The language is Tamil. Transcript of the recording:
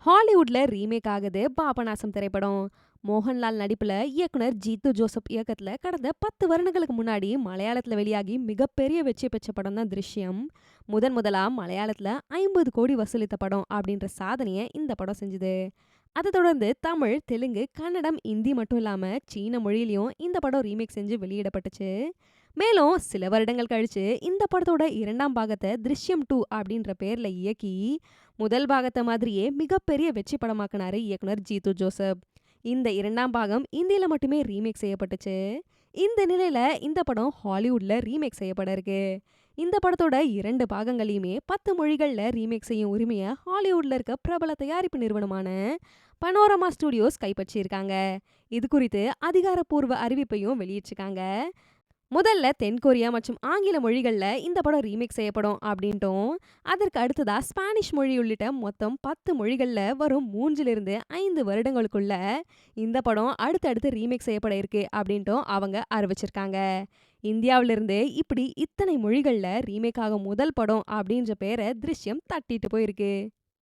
ஹாலிவுட்ல ரீமேக் ஆகுது பாபநாசம் திரைப்படம். மோகன்லால் நடிப்புல இயக்குனர் ஜீத்து ஜோசப் இயக்கத்துல கடந்த 10 வருடங்களுக்கு முன்னாடி மலையாளத்துல வெளியாகி மிகப்பெரிய வெற்றி பெற்ற படம் தான் திருஷ்யம். முதலா மலையாளத்துல 50 கோடி வசூலித்த படம் அப்படின்ற சாதனையை இந்த படம் செஞ்சுது. அதை தொடர்ந்து தமிழ், தெலுங்கு, கன்னடம், இந்தி மட்டும் இல்லாம சீன மொழியிலயும் இந்த படம் ரீமேக் செஞ்சு வெளியிடப்பட்டுச்சு. மேலும் சில வருடங்கள் கழிச்சு இந்த படத்தோட இரண்டாம் பாகத்தை திருஷ்யம் 2 அப்படின்ற பேர்ல இயக்கி முதல் பாகத்தை மாதிரியே மிகப்பெரிய வெற்றி படமாக்குனாரு இயக்குனர் ஜீத்து ஜோசப். இந்த இரண்டாம் பாகம் இந்தியில மட்டுமே ரீமேக் செய்யப்பட்டுச்சு. இந்த நிலையில இந்த படம் ஹாலிவுட்ல ரீமேக் செய்யப்பட இருக்கு. இந்த படத்தோட 2 பாகங்களையுமே 10 மொழிகள்ல ரீமேக் செய்யும் உரிமையை ஹாலிவுட்ல இருக்க பிரபல தயாரிப்பு நிறுவனமான பனோரமா ஸ்டுடியோஸ் கைப்பற்றியிருக்காங்க. இது குறித்து அதிகாரப்பூர்வ அறிவிப்பையும் வெளியிட்டிருக்காங்க. முதல்ல தென்கொரியா மற்றும் ஆங்கில மொழிகள்ல இந்த படம் ரீமேக் செய்யப்படும் அப்படின்ட்டும், அதற்கு அடுத்ததா ஸ்பானிஷ் மொழி உள்ளிட்ட மொத்தம் 10 மொழிகள்ல வரும் 3 - 5 வருடங்களுக்குள்ள இந்த படம் அடுத்தடுத்து ரீமேக் செய்யப்பட இருக்கு அப்படின்ட்டும் அவங்க அறிவிச்சிருக்காங்க. இந்தியாவிலிருந்து இப்படி இத்தனை மொழிகள்ல ரீமேக் ஆகும் முதல் படம் அப்படின்ற பேரை திருஷ்யம் தட்டிட்டு போயிருக்கு.